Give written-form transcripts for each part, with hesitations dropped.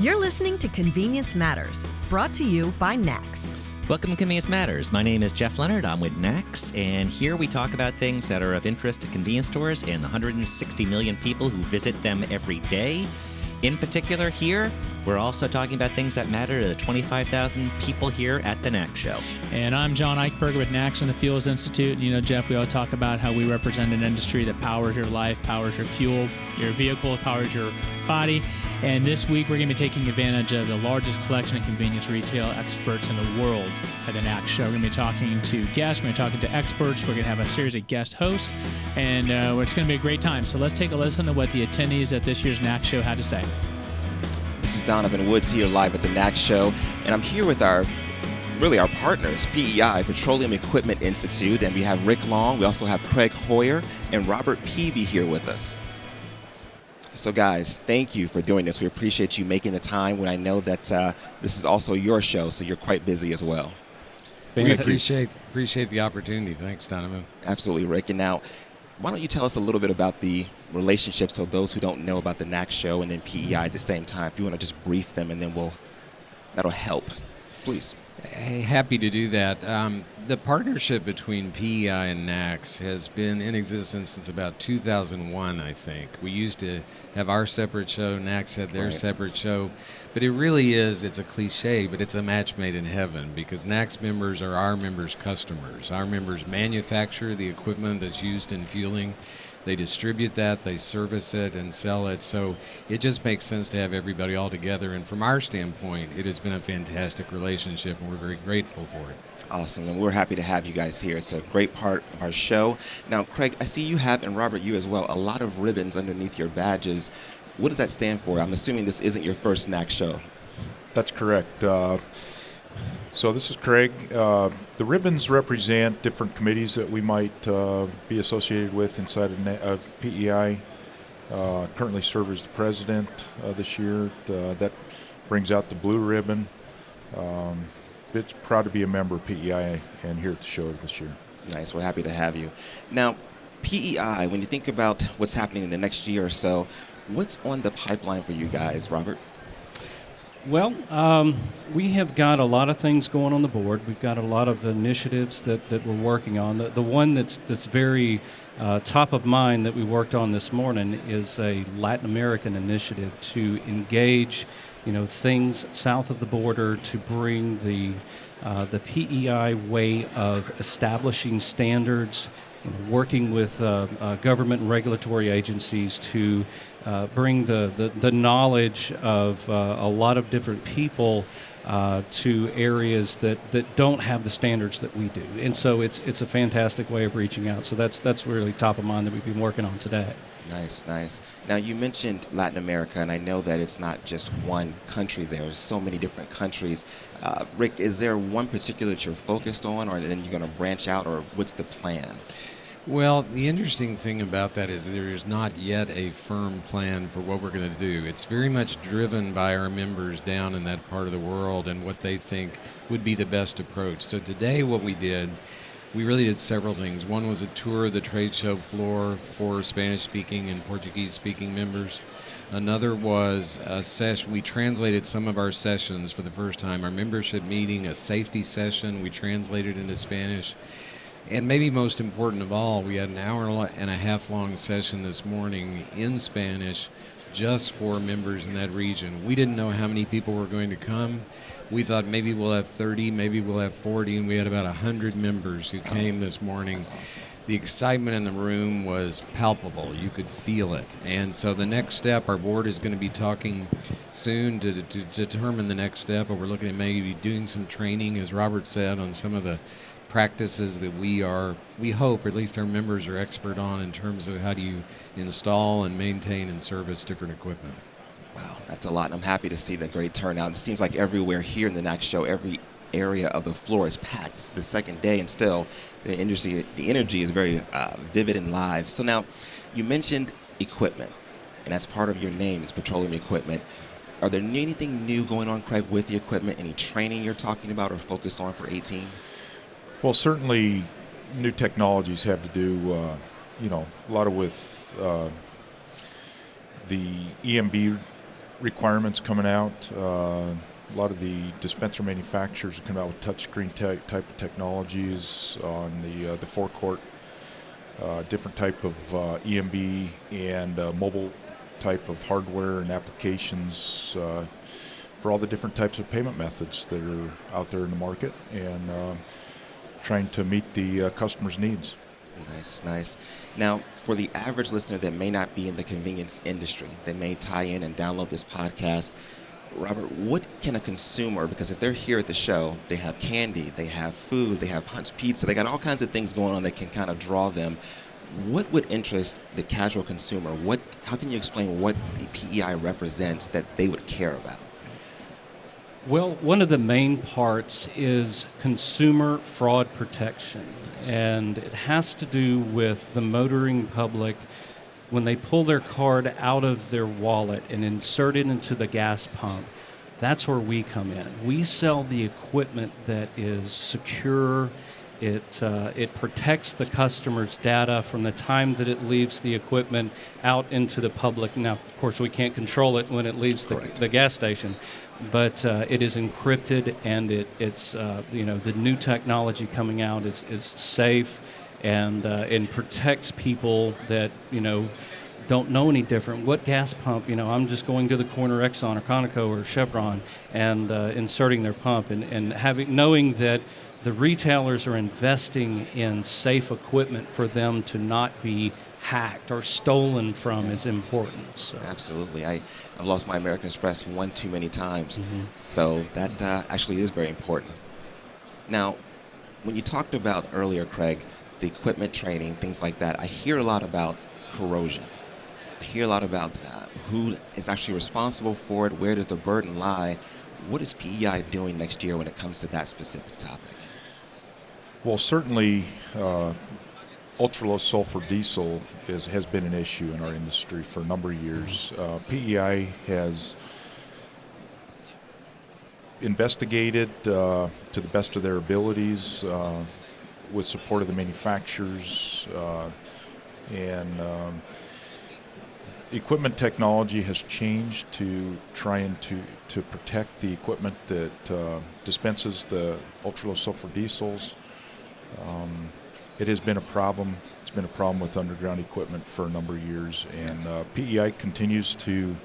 You're listening to Convenience Matters, brought to you by NACS. Welcome to Convenience Matters. My name is Jeff Leonard. I'm with NACS, and here we talk about things that are of interest to convenience stores and the 160 million people who visit them every day. In particular here, we're also talking about things that matter to the 25,000 people here at the NACS show. And I'm John Eichberger with NACS and the Fuels Institute. You know, Jeff, we all talk about how we represent an industry that powers your life, powers your fuel, your vehicle, powers your body. And this week, we're going to be taking advantage of the largest collection of convenience retail experts in the world at the NACS show. We're going to be talking to guests. We're going to be talking to experts. We're going to have a series of guest hosts. And it's going to be a great time. So let's take a listen to what the attendees at this year's NACS show had to say. This is Donovan Woods here live at the NACS show. And I'm here with our partners, PEI, Petroleum Equipment Institute. And we have Rick Long. We also have Craig Hoyer and Robert Peavy here with us. So guys, thank you for doing this. We appreciate you making the time when I know that this is also your show, so you're quite busy as well. We appreciate the opportunity. Thanks, Donovan. Absolutely, Rick. And now, why don't you tell us a little bit about the relationships of those who don't know about the NACS show and then PEI at the same time. If you want to just brief them, and then that'll help. Please. Hey, happy to do that. The partnership between PEI and NACS has been in existence since about 2001, I think. We used to have our separate show, NACS had their separate show, but it's a cliche, but it's a match made in heaven because NACS members are our members' customers. Our members manufacture the equipment that's used in fueling. They distribute that, they service it, and sell it. So it just makes sense to have everybody all together. And from our standpoint, it has been a fantastic relationship, and we're very grateful for it. Awesome, and we're happy to have you guys here. It's a great part of our show. Now, Craig, I see you have, and Robert, you as well, a lot of ribbons underneath your badges. What does that stand for? I'm assuming this isn't your first NACS show. That's correct. So this is Craig. The ribbons represent different committees that we might be associated with inside of PEI. Currently serve as the president this year. That brings out the blue ribbon. It's proud to be a member of PEI and here at the show this year. Nice. We're happy to have you. Now, PEI, when you think about what's happening in the next year or so, what's on the pipeline for you guys, Robert? Well, we have got a lot of things going on the board. We've got a lot of initiatives that we're working on. The one that's very top of mind that we worked on this morning is a Latin American initiative to engage, things south of the border to bring the PEI way of establishing standards, working with government and regulatory agencies to bring the knowledge of a lot of different people to areas that don't have the standards that we do. And so it's a fantastic way of reaching out. So that's really top of mind that we've been working on today. Nice. Now, you mentioned Latin America, and I know that it's not just one country. There's so many different countries. Rick, is there one particular that you're focused on, or then you're going to branch out, or what's the plan? Well, the interesting thing about that is there is not yet a firm plan for what we're going to do. It's very much driven by our members down in that part of the world and what they think would be the best approach. So today what we really did several things. One was a tour of the trade show floor for Spanish-speaking and Portuguese-speaking members. Another was a session. We translated some of our sessions for the first time. Our membership meeting, a safety session, we translated into Spanish. And maybe most important of all, we had an hour and a half long session this morning in Spanish just for members in that region. We didn't know how many people were going to come. We thought maybe we'll have 30, maybe we'll have 40, and we had about 100 members who came this morning. Awesome. The excitement in the room was palpable. You could feel it. And so the next step, our board is going to be talking soon to determine the next step, but we're looking at maybe doing some training, as Robert said, on some of the practices that we hope, or at least our members are expert on in terms of how do you install and maintain and service different equipment. Wow, that's a lot, and I'm happy to see the great turnout. It seems like everywhere here in the NACS show, every area of the floor is packed. It's the second day, and still the energy is very vivid and live. So now, you mentioned equipment, and that's part of your name is Petroleum Equipment. Are there anything new going on, Craig, with the equipment? Any training you're talking about or focused on for 18? Well, certainly new technologies have to do, a lot of with the EMV requirements coming out. A lot of the dispenser manufacturers are coming out with touchscreen type of technologies on the forecourt, different type of EMV and mobile type of hardware and applications for all the different types of payment methods that are out there in the market, and trying to meet the customer's needs. Nice. Now, for the average listener that may not be in the convenience industry, that may tie in and download this podcast, Robert, what can a consumer, because if they're here at the show, they have candy, they have food, they have Hunt's Pizza, they got all kinds of things going on that can kind of draw them. What would interest the casual consumer? How can you explain what the PEI represents that they would care about? Well, one of the main parts is consumer fraud protection, and it has to do with the motoring public. When they pull their card out of their wallet and insert it into the gas pump, that's where we come in. We sell the equipment that is secure. It protects the customer's data from the time that it leaves the equipment out into the public. Now, of course, we can't control it when it leaves the gas station, but it is encrypted, and it's the new technology coming out is safe and protects people that don't know any different. What gas pump? I'm just going to the corner Exxon or Conoco or Chevron and inserting their pump, and knowing that the retailers are investing in safe equipment for them to not be hacked or stolen from is important. So. Absolutely. I've lost my American Express one too many times, so that actually is very important. Now, when you talked about earlier, Craig, the equipment training, things like that, I hear a lot about corrosion. I hear a lot about who is actually responsible for it, where does the burden lie. What is PEI doing next year when it comes to that specific topic? Well, certainly ultra-low sulfur diesel has been an issue in our industry for a number of years. PEI has investigated to the best of their abilities with support of the manufacturers, and equipment technology has changed to trying to protect the equipment that dispenses the ultra-low sulfur diesels. It has been a problem. It's been a problem with underground equipment for a number of years, and PEI continues to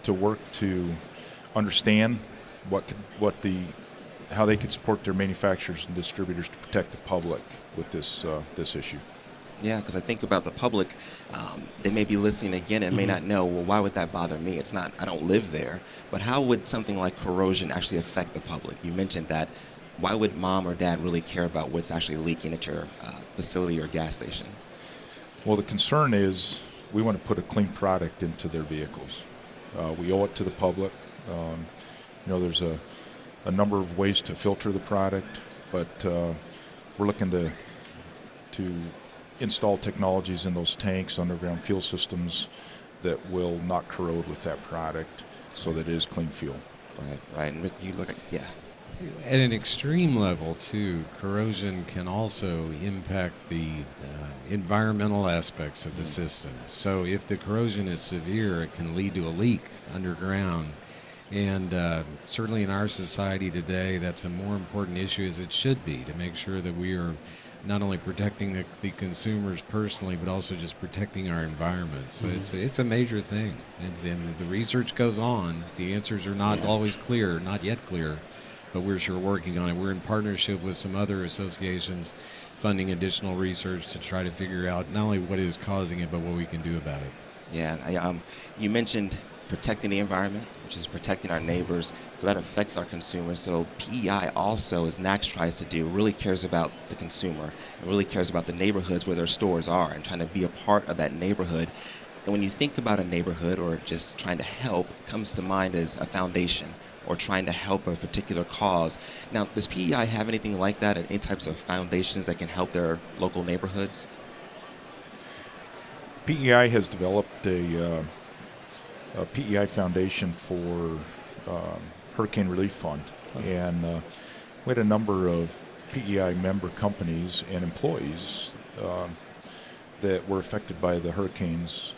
work to understand how they can support their manufacturers and distributors to protect the public with this issue. Yeah, because I think about the public, they may be listening again and may not know, well, why would that bother me? It's not, I don't live there. But how would something like corrosion actually affect the public? You mentioned that. Why would mom or dad really care about what's actually leaking at your facility or gas station? Well, the concern is we want to put a clean product into their vehicles. We owe it to the public. There's a number of ways to filter the product, but we're looking to install technologies in those tanks, underground fuel systems that will not corrode with that product, so that it is clean fuel. Right. And Rick, you look at, yeah. At an extreme level, too, corrosion can also impact the environmental aspects of the system. So if the corrosion is severe, it can lead to a leak underground. And certainly in our society today, that's a more important issue as it should be, to make sure that we are not only protecting the consumers personally, but also just protecting our environment. So it's a major thing. And the research goes on. The answers are not always clear, not yet clear, but we're sure working on it. We're in partnership with some other associations funding additional research to try to figure out not only what is causing it, but what we can do about it. Yeah, you mentioned protecting the environment, which is protecting our neighbors, so that affects our consumers. So PEI also, as NACS tries to do, really cares about the consumer and really cares about the neighborhoods where their stores are and trying to be a part of that neighborhood. And when you think about a neighborhood or just trying to help, it comes to mind as a foundation or trying to help a particular cause. Now, does PEI have anything like that, any types of foundations that can help their local neighborhoods? PEI has developed a PEI Foundation for Hurricane Relief Fund, and we had a number of PEI member companies and employees that were affected by the hurricanes,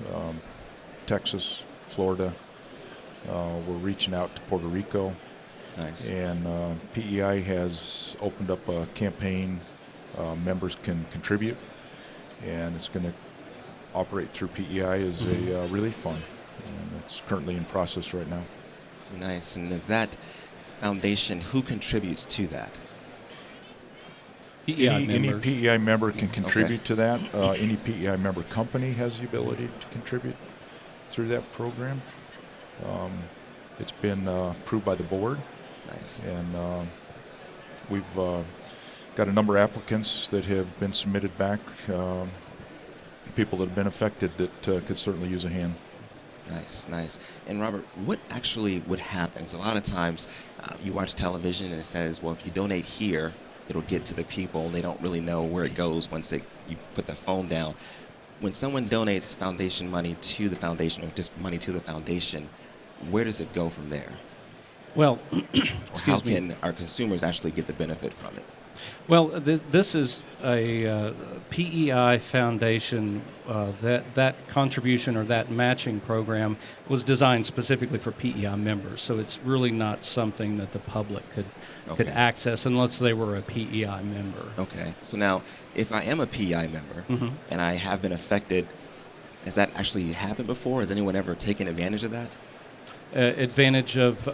Texas, Florida, We're reaching out to Puerto Rico. Nice. And PEI has opened up a campaign members can contribute, and it's going to operate through PEI as a relief fund. And it's currently in process right now. Nice. And is that foundation, who contributes to that? PEI Any members. PEI member can contribute to that. Any PEI member company has the ability to contribute through that program. It's been approved by the board. Nice. And we've got a number of applicants that have been submitted back, people that have been affected that could certainly use a hand. Nice, nice. And Robert, what actually would happen? 'Cause a lot of times you watch television and it says, well, if you donate here, it'll get to the people. They don't really know where it goes once you put the phone down. When someone donates foundation money to the foundation, or just money to the foundation, where does it go from there? Well, Or how can our consumers actually get the benefit from it? Well, this is a PEI Foundation. That contribution or that matching program was designed specifically for PEI members, so it's really not something that the public could access unless they were a PEI member. Okay. So now, if I am a PEI member and I have been affected, has that actually happened before? Has anyone ever taken advantage of that? Advantage of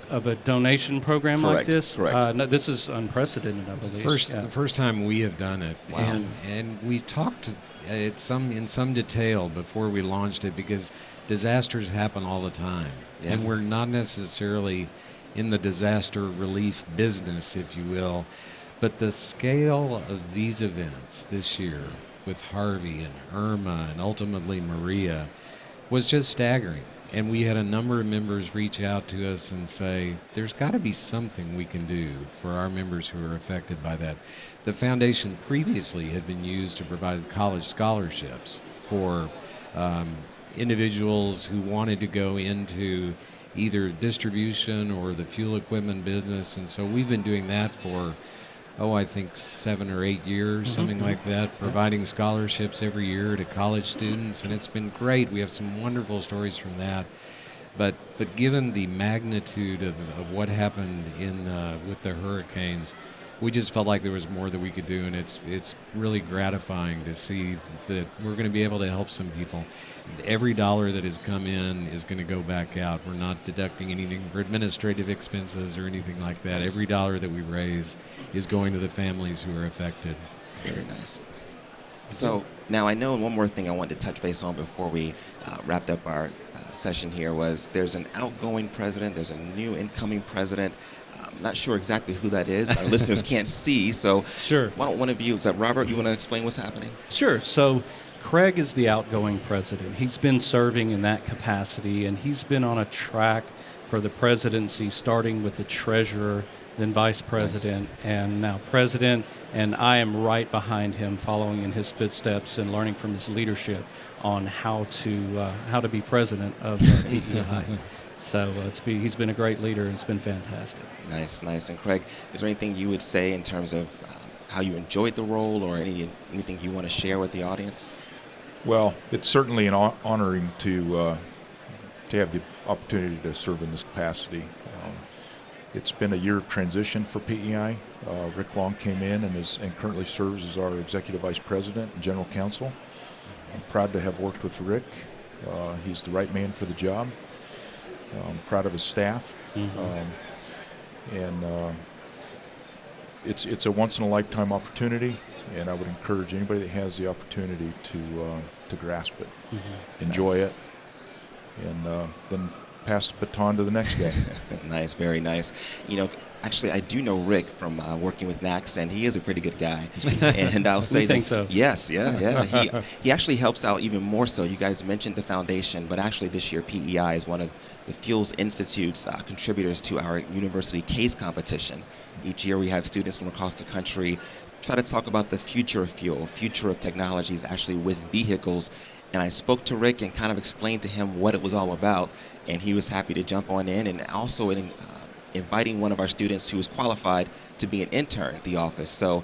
a donation program like Correct, this? correct. No, this is unprecedented, I believe. The first time we have done it, Wow. and we talked in some detail before we launched it, because disasters happen all the time, Yeah. and we're not necessarily in the disaster relief business, if you will, but the scale of these events this year with Harvey and Irma and ultimately Maria was just staggering. And we had a number of members reach out to us and say, there's got to be something we can do for our members who are affected by that. The foundation previously had been used to provide college scholarships for individuals who wanted to go into either distribution or the fuel equipment business. And so we've been doing that for, I think 7 or 8 years, something like that, providing scholarships every year to college students, and it's been great. We have some wonderful stories from that. But given the magnitude of what happened with the hurricanes, we just felt like there was more that we could do, and it's really gratifying to see that we're going to be able to help some people. Every dollar that has come in is going to go back out. We're not deducting anything for administrative expenses or anything like that. Every dollar that we raise is going to the families who are affected. Very nice. So now I know one more thing I wanted to touch base on before we wrapped up our session here was there's an outgoing president, there's a new incoming president. I'm not sure exactly who that is. Our listeners can't see, so Sure. why don't one of you, is that Robert, you want to explain what's happening? Sure. So Craig is the outgoing president. He's been serving in that capacity, and he's been on a track for the presidency, starting with the treasurer, then vice president, and now president. And I am right behind him, following in his footsteps and learning from his leadership on how to be president of PEI. So he's been a great leader, and it's been fantastic. Nice, nice. And Craig, is there anything you would say in terms of how you enjoyed the role, or anything you want to share with the audience? Well, it's certainly an honoring to have the opportunity to serve in this capacity. It's been a year of transition for PEI. Rick Long came in and currently serves as our Executive Vice President and General Counsel. I'm proud to have worked with Rick. He's the right man for the job. I'm proud of his staff. It's a once-in-a-lifetime opportunity, and I would encourage anybody that has the opportunity to grasp it, enjoy Nice. it, and then pass the baton to the next guy. Nice, very nice. You know, actually, I do know Rick from working with NACS, and he is a pretty good guy. And I'll say We think so. Yes, yeah. He actually helps out even more so. You guys mentioned the foundation, but actually this year PEI is one of the Fuels Institute's contributors to our university case competition. Each year we have students from across the country try to talk about the future of fuel, future of technologies actually with vehicles. And I spoke to Rick and kind of explained to him what it was all about, and he was happy to jump on in. And also inviting one of our students who is qualified to be an intern at the office. So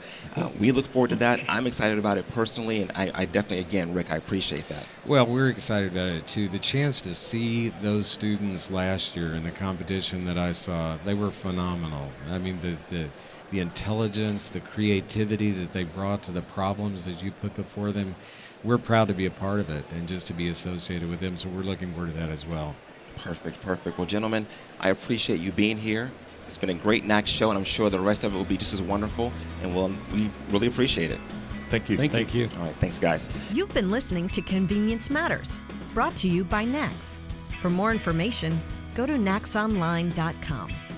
we look forward to that. I'm excited about it personally, and I definitely, again, Rick, I appreciate that. Well, we're excited about it too. The chance to see those students last year in the competition that I saw, they were phenomenal. I mean, the intelligence, the creativity that they brought to the problems that you put before them, we're proud to be a part of it and just to be associated with them. So we're looking forward to that as well. Perfect. Well, gentlemen, I appreciate you being here. It's been a great NACS show, and I'm sure the rest of it will be just as wonderful, and we really appreciate it. Thank you. Thank you. All right, thanks, guys. You've been listening to Convenience Matters, brought to you by NACS. For more information, go to nacsonline.com.